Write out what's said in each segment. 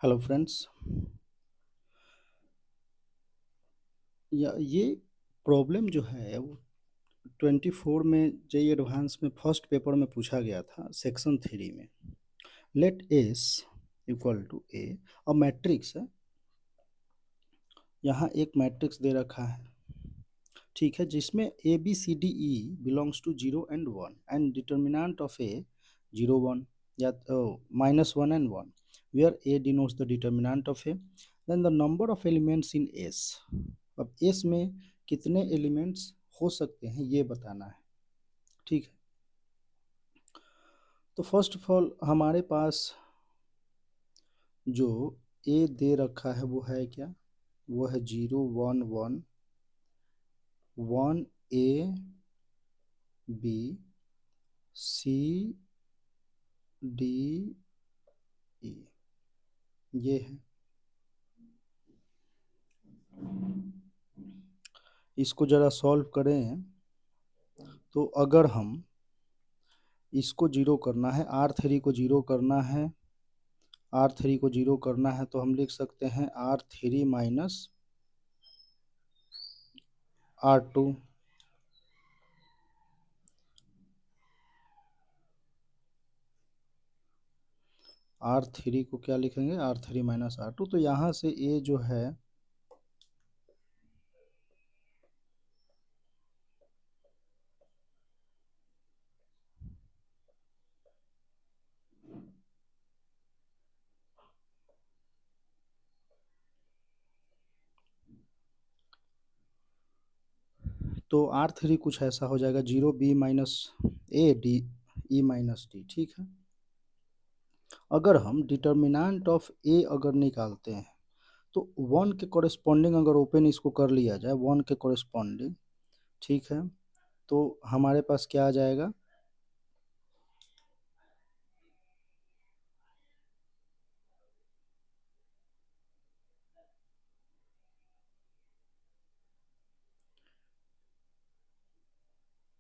Hello friends. ये problem जो है वो 24 में जेई एडवांस में फर्स्ट पेपर में पूछा गया था सेक्शन 3 में। लेट एस इक्वल टू ए और मैट्रिक्स है। यहाँ एक मैट्रिक्स दे रखा है, ठीक है, जिसमें A B C D E belongs to 0 and 1 and determinant of A 0 1 या -1 and 1 where A denotes the determinant of A, then the number of elements in S. अब एस में कितने एलिमेंट्स हो सकते हैं ये बताना है, ठीक है। तो फर्स्ट ऑफ ऑल हमारे पास जो ए दे रखा है वो है क्या, वो है 0 1 1 1 ए बी सी डी ई, ये है। इसको ज़रा सॉल्व करें तो अगर हम इसको जीरो करना है, R3 को जीरो करना है, R3 को जीरो करना है तो हम लिख सकते हैं R3 माइनस R2। R3 को क्या लिखेंगे, R3 माइनस R2। तो यहाँ से ए जो है तो R3 कुछ ऐसा हो जाएगा 0 B minus A D E minus D, ठीक है। अगर हम डिटर्मिनेंट ऑफ ए अगर निकालते हैं तो 1 के कॉरेस्पॉन्डिंग अगर ओपन इसको कर लिया जाए 1 के कॉरेस्पॉन्डिंग, ठीक है, तो हमारे पास क्या आ जाएगा,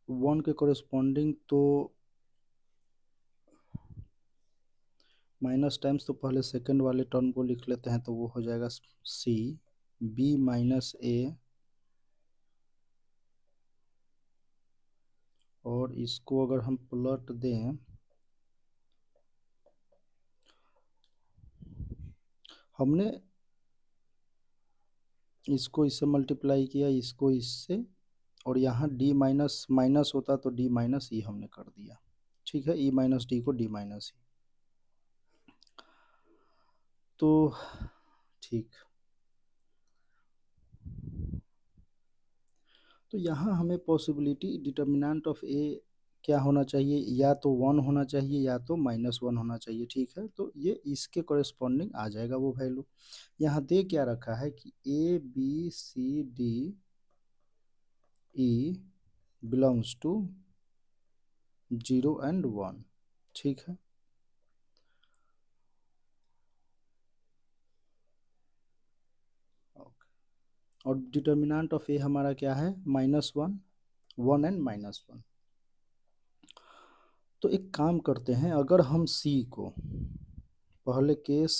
1 के कॉरेस्पॉन्डिंग तो माइनस टाइम्स, तो पहले सेकंड वाले टर्म को लिख लेते हैं तो वो हो जाएगा सी बी माइनस ए, और इसको अगर हम पलट दें, हमने इसको इससे मल्टीप्लाई किया, इसको इससे, और यहाँ डी माइनस माइनस होता तो डी माइनस ई हमने कर दिया, ठीक है, ई माइनस डी को डी माइनस ई। तो ठीक, तो यहाँ हमें पॉसिबिलिटी डिटर्मिनेंट ऑफ ए क्या होना चाहिए, या तो 1 होना चाहिए या तो -1 होना चाहिए, ठीक है। तो ये इसके कॉरेस्पॉन्डिंग आ जाएगा वो वैल्यू। यहाँ दे क्या रखा है कि A B C D E belongs to 0 and 1, ठीक है। और डिटर्मिनेंट ऑफ ए हमारा क्या है, -1 1 and -1। तो एक काम करते हैं, अगर हम सी को पहले केस,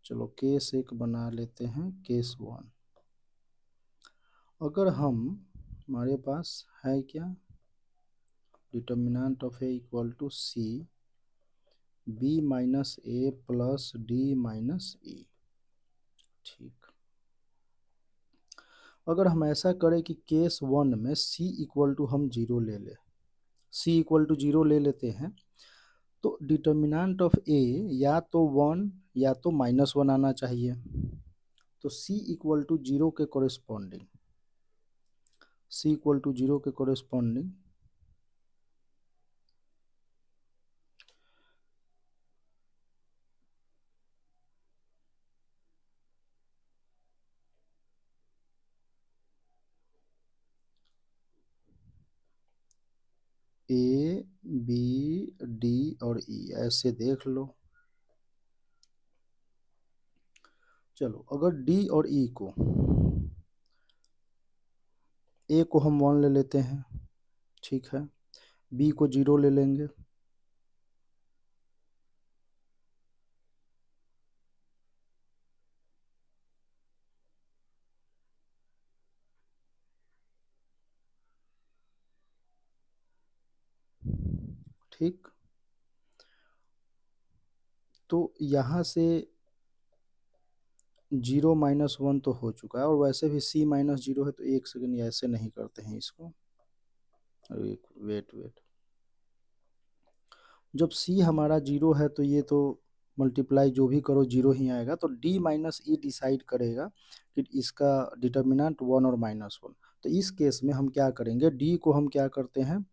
चलो केस एक बना लेते हैं, केस 1। अगर हम, हमारे पास है क्या, determinant of A equal to C B minus A plus D minus E, ठीक। अगर हम ऐसा करें कि केस 1 में सी इक्वल टू हम 0 ले लें, सी इक्वल टू 0 ले लेते हैं, तो डिटर्मिनेंट ऑफ ए या तो 1 या तो -1 आना चाहिए। तो सी इक्वल टू 0 के कॉरेस्पॉन्डिंग, सी इक्वल टू 0 के कॉरेस्पॉन्डिंग ए बी डी और ई ऐसे देख लो। चलो अगर डी और ई को, ए को हम 1 ले लेते हैं, ठीक है, बी को 0 ले लेंगे, ठीक, तो यहाँ से 0 माइनस 1 तो हो चुका है, और वैसे भी c माइनस 0 है, तो एक सेकंड ऐसे नहीं करते हैं इसको, वेट वेट, जब c हमारा 0 है तो ये तो मल्टीप्लाई जो भी करो 0 ही आएगा, तो d माइनस ई डिसाइड करेगा कि इसका डिटर्मिनेंट 1 और माइनस 1। तो इस केस में हम क्या करेंगे, d को हम क्या करते हैं,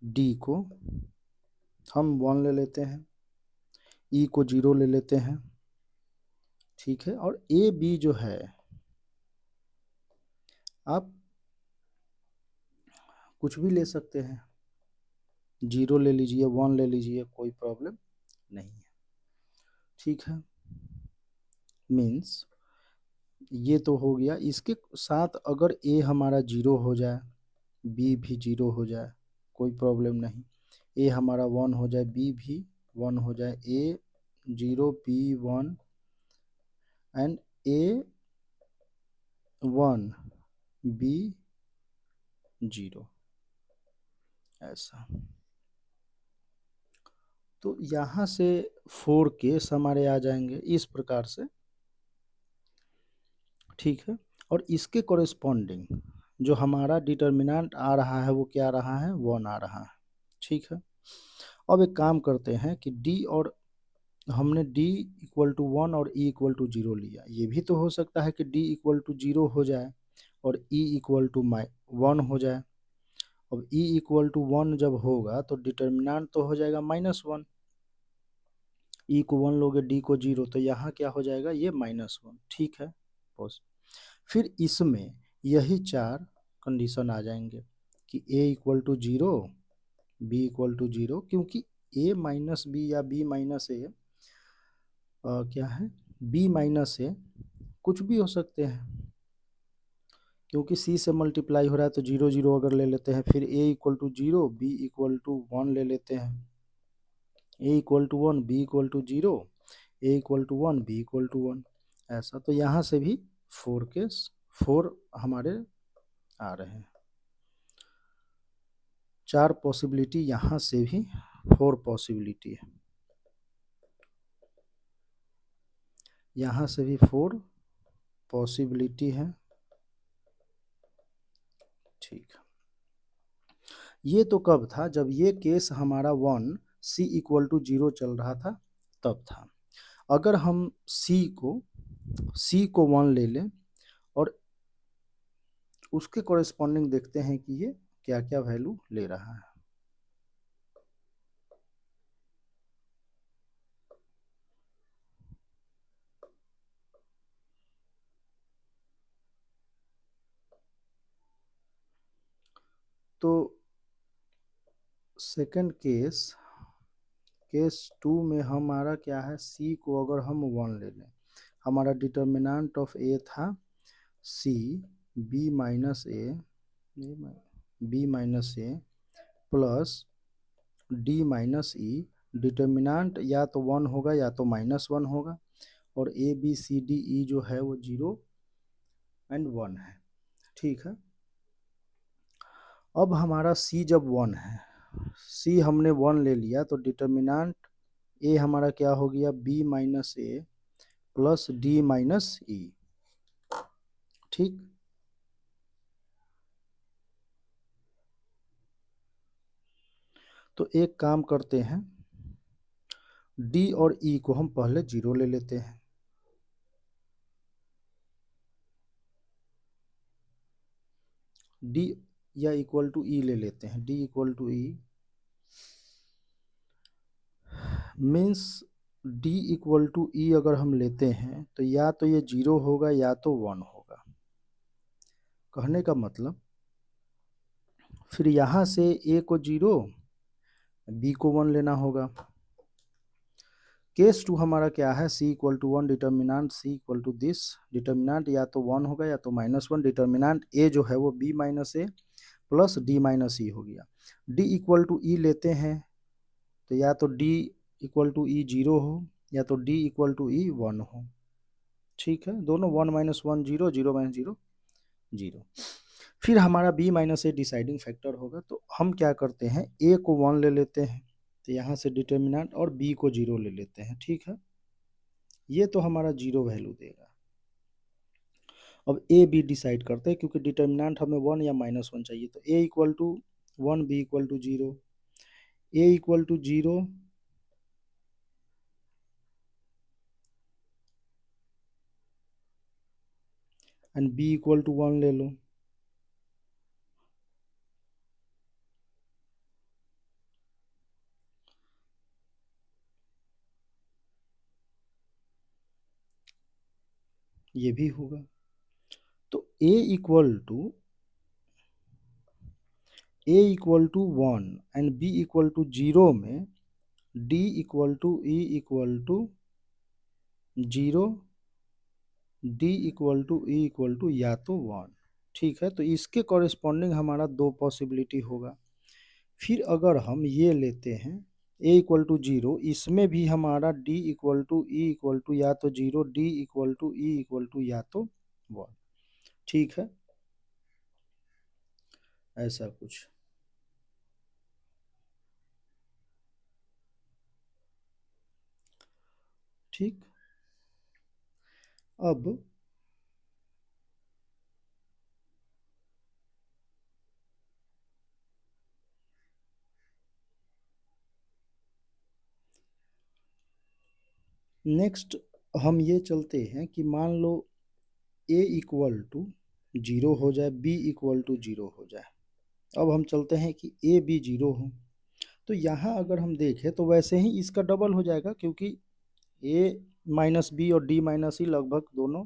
d को हम 1 ले लेते हैं, e को 0 ले लेते हैं, ठीक है, और a b जो है आप कुछ भी ले सकते हैं, 0 ले लीजिए, 1 ले लीजिए, कोई प्रॉब्लम नहीं है, ठीक है। मीन्स ये तो हो गया, इसके साथ अगर a हमारा 0 हो जाए, b भी 0 हो जाए, कोई प्रॉब्लम नहीं, a हमारा 1 हो जाए, b भी 1 हो जाए, a 0 b 1 and a 1 b 0, ऐसा। तो यहाँ से 4 केस हमारे आ जाएंगे इस प्रकार से, ठीक है। और इसके कॉरेस्पॉन्डिंग जो हमारा डिटर्मिनेंट आ रहा है वो क्या आ रहा है, 1 आ रहा है, ठीक है। अब एक काम करते हैं कि d, और हमने d इक्वल टू 1 और e इक्वल टू 0 लिया, ये भी तो हो सकता है कि d इक्वल टू 0 हो जाए और e इक्वल टू 1 हो जाए। अब e इक्वल टू 1 जब होगा तो डिटर्मिनेंट तो हो जाएगा -1, e को 1 लोगे, d को 0, तो यहाँ क्या हो जाएगा, ये -1, ठीक है। बस फिर इसमें यही 4 कंडीशन आ जाएंगे कि a equal to 0, b equal to 0, क्योंकि a माइनस बी या b माइनस ए क्या है, b माइनस ए कुछ भी हो सकते हैं, क्योंकि c से मल्टीप्लाई हो रहा है, तो 0 0 अगर ले लेते हैं, फिर a equal to 0, b equal to 1 ले लेते हैं, a equal to 1, b equal to 0, a equal to 1, b equal to 1, ऐसा। तो यहाँ से भी 4 हमारे आ रहे हैं, 4 पॉसिबिलिटी, यहाँ से भी 4 पॉसिबिलिटी है, यहाँ से भी 4 पॉसिबिलिटी है, ठीक है। ये तो कब था, जब ये केस हमारा 1 c इक्वल टू 0 चल रहा था तब था। अगर हम c को 1 ले लें और उसके कॉरेस्पॉन्डिंग देखते हैं कि ये क्या क्या वैल्यू ले रहा है, तो सेकंड केस 2 में हमारा क्या है, c को अगर हम 1 ले लें, हमारा डिटर्मिनेंट ऑफ a था c, b minus A plus d minus E, determinant या तो 1 होगा या तो -1 होगा, और a b c d e जो है वो 0 एंड 1 है, ठीक है। अब हमारा c जब 1 है, c हमने 1 ले लिया, तो डिटर्मिनेंट a हमारा क्या हो गया, b minus A plus d minus E, ठीक। तो एक काम करते हैं, d और e को हम पहले 0 ले लेते हैं, d या इक्वल टू e ले लेते हैं, d equal to e means d equal to E अगर हम लेते हैं तो या तो ये 0 होगा या तो 1 होगा, कहने का मतलब फिर यहाँ से a को 0, b को 1 लेना होगा। केस 2 हमारा क्या है, c equal to 1, determinant c equal to this, determinant या तो 1 होगा या तो -1, डिटर्मिनेंट a जो है वो b minus A plus d minus ई हो गया। d इक्वल टू ई लेते हैं तो या तो d इक्वल टू ई 0 हो या तो d इक्वल टू ई 1 हो, ठीक है। दोनों 1 - 1 0, 0 - 0 0। फिर हमारा b माइनस ए डिसाइडिंग फैक्टर होगा, तो हम क्या करते हैं, a को 1 ले लेते हैं, तो यहाँ से डिटर्मिनेंट, और b को 0 ले लेते हैं। ठीक है, ये तो हमारा 0 वैल्यू देगा। अब ए बी डिसाइड करते हैं, क्योंकि डिटर्मिनेंट हमें 1 या -1 चाहिए, तो a equal to 1, b equal to 0, a equal to 0 and b equal to 1 ले लो। ये भी होगा। तो a equal to 1 and b equal to 0 में d equal to e equal to 0, d equal to e equal to या तो 1। ठीक है, तो इसके कॉरेस्पॉन्डिंग हमारा दो पॉसिबिलिटी होगा। फिर अगर हम ये लेते हैं a इक्वल टू 0, इसमें भी हमारा d equal to e equal to या तो 0, d equal to e equal to या तो 1। ठीक है, ऐसा कुछ। ठीक, अब नेक्स्ट हम ये चलते हैं कि मान लो a इक्वल टू 0 हो जाए, b इक्वल टू 0 हो जाए। अब हम चलते हैं कि a b 0 हो, तो यहाँ अगर हम देखें तो वैसे ही इसका डबल हो जाएगा, क्योंकि a माइनस बी और d माइनस ई लगभग दोनों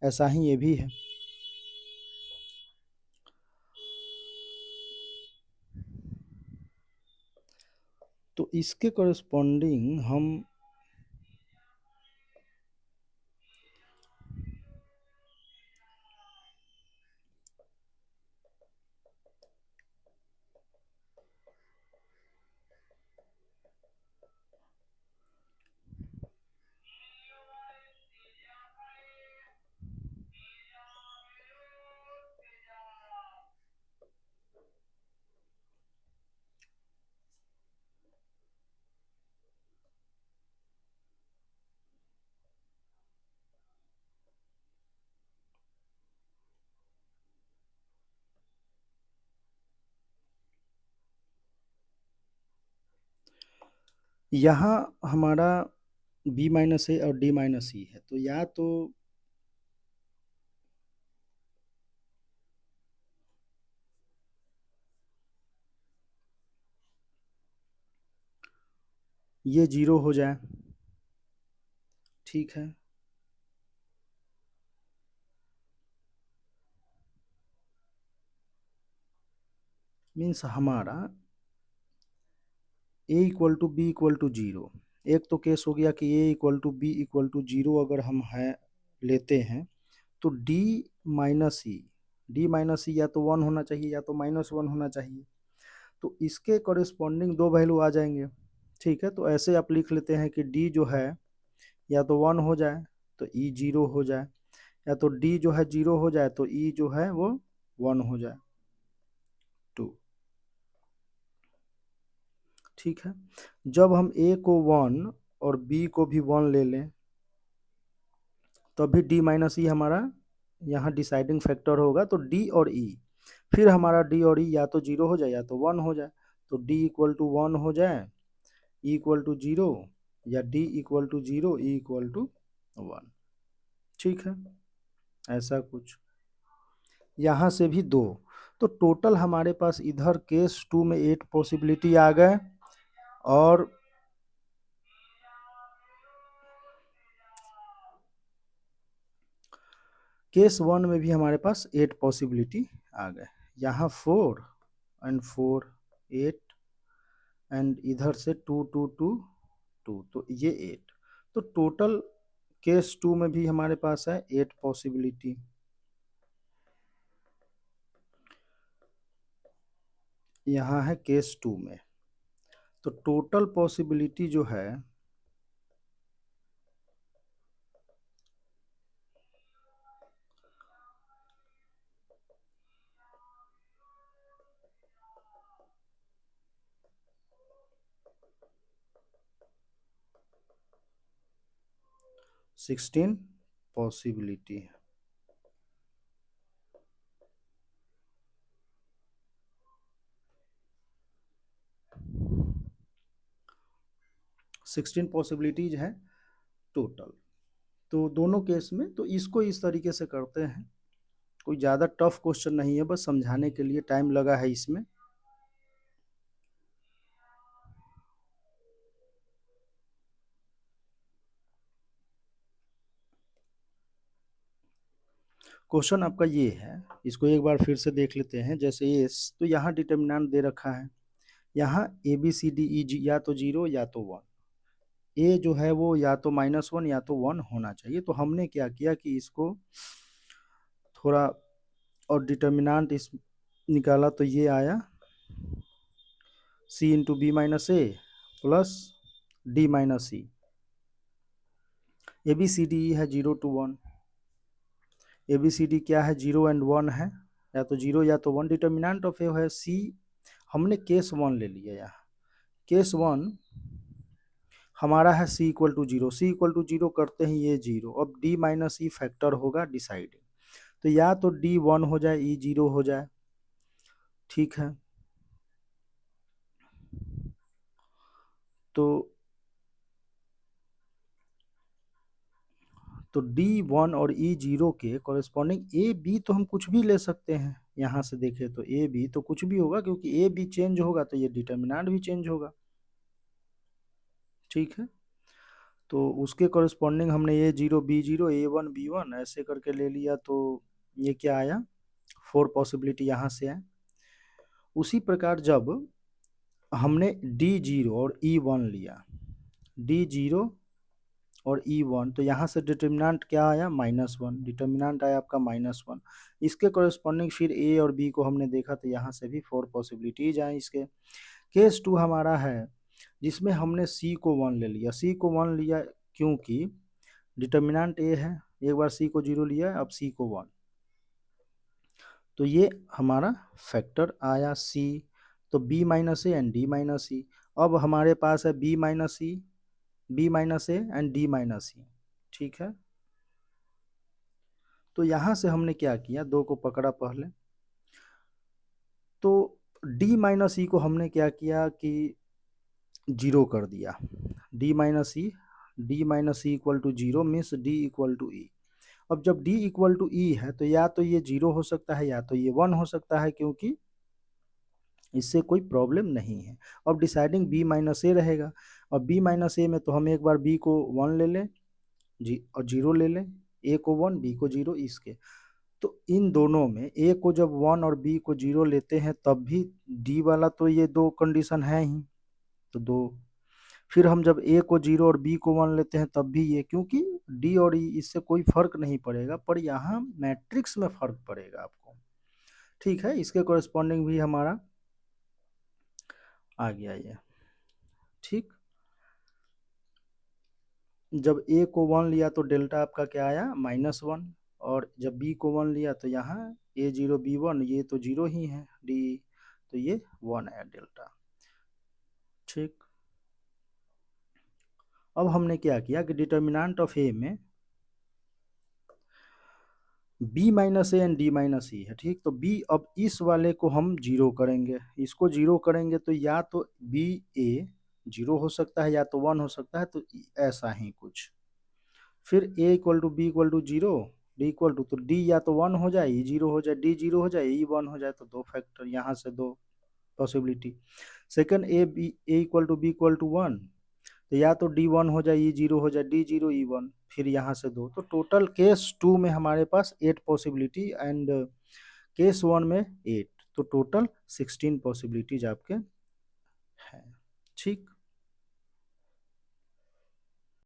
ऐसा ही ये भी है। तो इसके कॉरेस्पॉन्डिंग हम यहाँ हमारा b माइनस ए और d माइनस ई है, तो या तो ये 0 हो जाए। ठीक है, मीन्स हमारा a equal to B equal to 0। एक तो केस हो गया कि a equal to B equal to 0 अगर हम है लेते हैं, तो d माइनस ई या तो 1 होना चाहिए या तो -1 होना चाहिए। तो इसके कॉरेस्पॉन्डिंग दो वैल्यू आ जाएंगे। ठीक है, तो ऐसे आप लिख लेते हैं कि d जो है या तो 1 हो जाए तो e 0 हो जाए, या तो d जो है 0 हो जाए तो e जो है वो 1 हो जाए, 2। ठीक है, जब हम a को 1 और b को भी 1 ले लें, तभी d माइनस ई हमारा यहाँ डिसाइडिंग फैक्टर होगा। तो d और e, फिर हमारा d और e या तो 0 हो जाए या तो 1 हो जाए। तो d इक्वल टू 1 हो जाए, e इक्वल टू 0, या d equal to 0, e equal to 1। ठीक है, ऐसा कुछ। यहाँ से भी दो, तो टोटल हमारे पास इधर केस 2 में 8 पॉसिबिलिटी आ गए, और केस 1 में भी हमारे पास 8 पॉसिबिलिटी आ गए। यहाँ 4 एंड 4 8, एंड इधर से 2 2 2 2, तो ये 8। तो टोटल केस 2 में भी हमारे पास है 8 पॉसिबिलिटी। यहाँ है केस 2 में, तो टोटल पॉसिबिलिटी जो है 16 पॉसिबिलिटी। सिक्सटीन पॉसिबिलिटीज है टोटल। तो दोनों केस में तो इसको इस तरीके से करते हैं, कोई ज़्यादा टफ क्वेश्चन नहीं है, बस समझाने के लिए टाइम लगा है इसमें। क्वेश्चन आपका ये है, इसको एक बार फिर से देख लेते हैं। जैसे ये तो यहाँ डिटर्मिनेंट दे रखा है, यहाँ ए बी सी डी ई जी या तो 0 या तो 1। ए जो है वो या तो -1 या तो 1 होना चाहिए। तो हमने क्या किया कि इसको थोड़ा और डिटर्मिनेंट इस निकाला, तो ये आया c into B minus A plus D minus C. A B C D है 0 to 1। A B C D क्या है, 0 and 1 है, या तो 0 या तो 1। डिटर्मिनेंट ऑफ ए है सी, हमने केस 1 ले लिया। यहाँ केस 1 हमारा है c equal to 0। c equal to 0 करते हैं ये 0। अब d माइनस ई फैक्टर होगा डिसाइडिंग, तो या तो d 1 हो जाए e 0 हो जाए, ठीक है। तो D1 और E0 के कॉरेस्पॉन्डिंग ए बी तो हम कुछ भी ले सकते हैं। यहाँ से देखें तो ए बी तो कुछ भी होगा, क्योंकि ए बी चेंज होगा तो ये डिटर्मिनेंट भी चेंज होगा, ठीक है। तो उसके कॉरेस्पॉन्डिंग हमने A0 B0 A1 B1 ऐसे करके ले लिया, तो ये क्या आया, 4 पॉसिबिलिटी यहाँ से है। उसी प्रकार जब हमने D0 और E1 लिया, D0 और E1, तो यहाँ से डिटर्मिनेंट क्या आया, -1। डिटर्मिनेंट आया आपका -1। इसके कॉरेस्पॉन्डिंग फिर ए और बी को हमने देखा, तो यहाँ से भी 4 पॉसिबिलिटीज आए इसके। केस 2 हमारा है जिसमें हमने सी को 1 ले लिया। सी को 1 लिया क्योंकि डिटर्मिनेंट ए है, एक बार सी को 0 लिया, अब सी को 1, तो ये हमारा फैक्टर आया सी। तो B minus A and D minus C. अब हमारे पास है B minus C, B minus A and D minus C, ठीक है। तो यहाँ से हमने क्या किया, 2 को पकड़ा पहले, तो d माइनस ई को हमने क्या किया कि 0 कर दिया। d minus E, D minus E equal to 0 means d equal to E. अब जब d इक्वल टू ई है तो या तो ये 0 हो सकता है या तो ये 1 हो सकता है, क्योंकि इससे कोई प्रॉब्लम नहीं है। अब डिसाइडिंग b माइनस ए रहेगा, और b माइनस ए में तो हम एक बार b को 1 ले लें जी और 0 ले लें, a को 1 b को 0 इसके। तो इन दोनों में a को जब 1 और b को 0 लेते हैं तब भी d वाला तो ये 2 कंडीशन है ही, तो 2। फिर हम जब a को 0 और b को 1 लेते हैं तब भी ये, क्योंकि d और e इससे कोई फर्क नहीं पड़ेगा, पर यहाँ मैट्रिक्स में फर्क पड़ेगा आपको, ठीक है। इसके कॉरेस्पॉन्डिंग भी हमारा आ गया ये, ठीक। जब a को 1 लिया तो डेल्टा आपका क्या आया, -1, और जब b को 1 लिया तो यहाँ a0 b1, ये तो 0 ही है d, तो ये 1 आया डेल्टा, ठीक। अब हमने क्या किया कि डिटर्मिनेंट ऑफ ए में b minus A and D minus E है, ठीक। तो b, अब इस वाले को हम 0 करेंगे, इसको 0 करेंगे, तो या तो b a 0 हो सकता है या तो 1 हो सकता है, तो ऐसा ही कुछ। फिर a equal to B equal to 0, D equal to, तो d या तो 1 हो जाए e 0 हो जाए, d 0 हो जाए e 1 हो जाए, तो 2 फैक्टर, यहाँ से 2 possibility. Second a equal to B equal to 1, तो या तो d 1 हो जाए e 0 हो जाए, d 0 e 1, फिर यहाँ से 2। तो टोटल केस 2 में हमारे पास 8 पॉसिबिलिटी एंड केस 1 में 8, तो टोटल 16 पॉसिबिलिटीज आपके हैं, ठीक।